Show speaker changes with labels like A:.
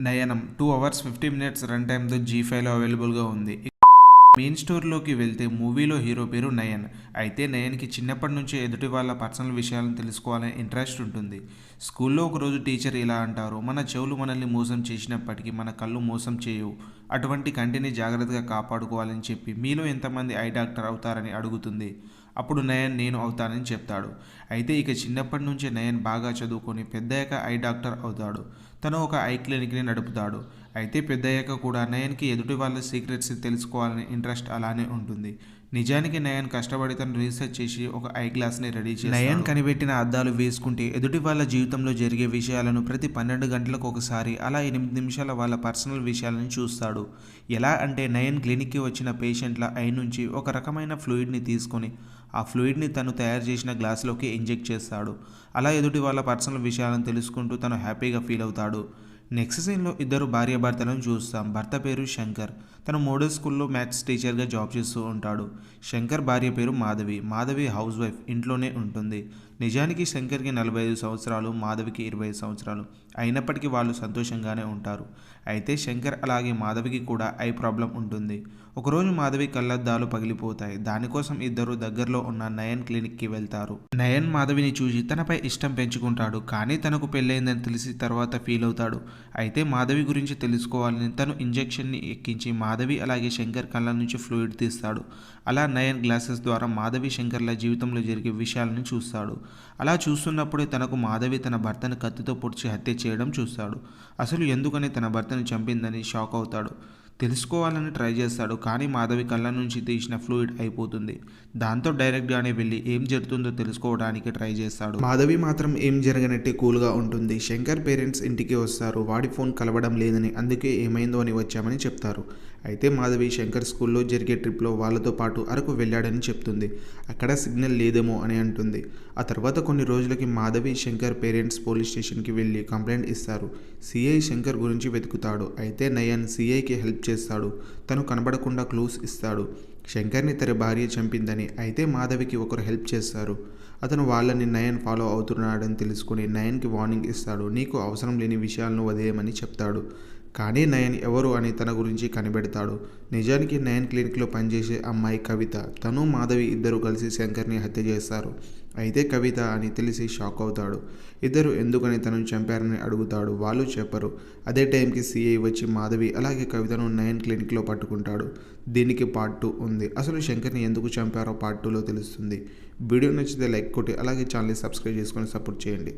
A: నయనం 2 hours 50 minutes run టైమ్‌తో జీ5లో అవైలబుల్‌గా ఉంది. Main స్టోరీలోకి వెళ్తే మూవీలో హీరో పేరు నయన్. అయితే నయన్‌కి చిన్నప్పటి నుంచే ఎదుటి వాళ్ళ పర్సనల్ విషయాలను తెలుసుకోవాలని ఇంట్రెస్ట్ ఉంటుంది. స్కూల్లో ఒకరోజు టీచర్ ఇలా అంటారు, మన చెవులు మనల్ని మోసం చేసినప్పటికీ మన కళ్ళు మోసం చేయవు. అటువంటి కంటిని జాగ్రత్తగా కాపాడుకోవాలని చెప్పి మీలో ఎంతమంది ఐ డాక్టర్ అవుతారని అడుగుతుంది. అప్పుడు నయన్ నేను అవుతానని చెప్తాడు. అయితే ఇక చిన్నప్పటి నుంచే నయన్ బాగా చదువుకొని పెద్దయ్యాక ఐ డాక్టర్ అవుతాడు. తను ఒక ఐ క్లినిక్ని నడుపుతాడు. అయితే పెద్దయ్యాక కూడా నయన్కి ఎదుటి వాళ్ళ సీక్రెట్స్ తెలుసుకోవాలని ఇంట్రెస్ట్ అలానే ఉంటుంది. నిజానికి నయన్ కష్టపడి తను రీసెర్చ్ చేసి ఒక ఐ గ్లాస్ని రెడీ చేసి నయన్ కనిపెట్టిన అద్దాలు వేసుకుంటే ఎదుటి వాళ్ళ జీవితంలో జరిగే విషయాలను ప్రతి 12 గంటలకు ఒకసారి అలా 8 నిమిషాల వాళ్ళ పర్సనల్ విషయాలను చూస్తాడు. ఎలా అంటే నయన్ క్లినిక్కి వచ్చిన పేషెంట్ల ఐ నుంచి ఒక రకమైన ఫ్లూయిడ్ని తీసుకొని ఆ ఫ్లూయిడ్ని తను తయారు చేసిన గ్లాసులోకి ఇంజెక్ట్ చేస్తాడు. అలా ఎదుటి వాళ్ళ పర్సనల్ విషయాలను తెలుసుకుంటూ తను హ్యాపీగా ఫీల్ అవుతాడు. నెక్స్ట్ సీన్లో ఇద్దరు భార్యాభర్తలను చూస్తాం. భర్త పేరు శంకర్. తను మోడల్ స్కూల్లో మ్యాథ్స్ టీచర్గా జాబ్ చేస్తూ ఉంటాడు. శంకర్ భార్య పేరు మాధవి. మాధవి హౌస్ వైఫ్, ఇంట్లోనే ఉంటుంది. నిజానికి శంకర్కి 45 సంవత్సరాలు, మాధవికి 20 సంవత్సరాలు. అయినప్పటికీ వాళ్ళు సంతోషంగానే ఉంటారు. అయితే శంకర్ అలాగే మాధవికి కూడా ఐ ప్రాబ్లం ఉంటుంది. ఒకరోజు మాధవి కళ్ళద్దాలు పగిలిపోతాయి. దానికోసం ఇద్దరు దగ్గరలో ఉన్న నయన్ క్లినిక్కి వెళ్తారు. నయన్ మాధవిని చూసి తనపై ఇష్టం పెంచుకుంటాడు. కానీ తనకు పెళ్ళైందని తెలిసి తర్వాత ఫీల్ అవుతాడు. అయితే మాధవి గురించి తెలుసుకోవాలని తను ఇంజెక్షన్ని ఎక్కించి మాధవి అలాగే శంకర్ కళ్ళ నుంచి ఫ్లూయిడ్ తీస్తాడు. అలా నయన్ గ్లాసెస్ ద్వారా మాధవి శంకర్ల జీవితంలో జరిగే విషయాలను చూస్తాడు. అలా చూస్తున్నప్పుడే తనకు మాధవి తన భర్తను కత్తితో పొడిచి హత్య చేయడం చూస్తాడు. అసలు ఎందుకని తన భర్తను చంపిందని షాక్ అవుతాడు. తెలుసుకోవాలని ట్రై చేస్తాడు. కానీ మాధవి కళ్ళ నుంచి తీసిన ఫ్లూయిడ్ అయిపోతుంది. దాంతో డైరెక్ట్గానే వెళ్ళి ఏం జరుగుతుందో తెలుసుకోవడానికి ట్రై చేస్తాడు. మాధవి మాత్రం ఏం జరగనట్టే కూల్గా ఉంటుంది. శంకర్ పేరెంట్స్ ఇంటికి వస్తారు. వాడి ఫోన్ కలవడం లేదని, అందుకే ఏమైందో అని వచ్చామని చెప్తారు. అయితే మాధవి శంకర్ స్కూల్లో జరిగే ట్రిప్లో వాళ్ళతో పాటు అరకు వెళ్ళాడని చెప్తుంది. అక్కడ సిగ్నల్ లేదేమో అని అంటుంది. ఆ తర్వాత కొన్ని రోజులకి మాధవి శంకర్ పేరెంట్స్ పోలీస్ స్టేషన్కి వెళ్ళి కంప్లైంట్ ఇస్తారు. సిఐ శంకర్ గురించి వెతుకుతాడు. అయితే నయన్ సిఐకి హెల్ప్ చేస్తాడు. తను కనబడకుండా క్లూస్ ఇస్తాడు. శంకర్ని తన భార్య చంపిందని. అయితే మాధవికి ఒకరు హెల్ప్ చేస్తారు. అతను వాళ్ళని నయన్ ఫాలో అవుతున్నాడని తెలుసుకుని నయన్కి వార్నింగ్ ఇస్తాడు. నీకు అవసరం లేని విషయాలను వదిలేయమని చెప్తాడు. కానీ నయన్ ఎవరు అని తన గురించి కనిపెడతాడు. నిజానికి నయన్ క్లినిక్లో పనిచేసే అమ్మాయి కవిత. తను మాధవి ఇద్దరు కలిసి శంకర్ని హత్య చేస్తారు. అయితే కవిత అని తెలిసి షాక్ అవుతాడు. ఇద్దరు ఎందుకని తనను చంపారని అడుగుతాడు. వాళ్ళు చెప్పరు. అదే టైంకి సిఐ వచ్చి మాధవి అలాగే కవితను నయన్ క్లినిక్లో పట్టుకుంటాడు. దీనికి పార్ట్ 2 ఉంది. అసలు శంకర్ని ఎందుకు చంపారో పార్ట్ 2లో తెలుస్తుంది. వీడియో నచ్చితే లైక్ కొట్టి అలాగే ఛానల్ని సబ్స్క్రైబ్ చేసుకొని సపోర్ట్ చేయండి.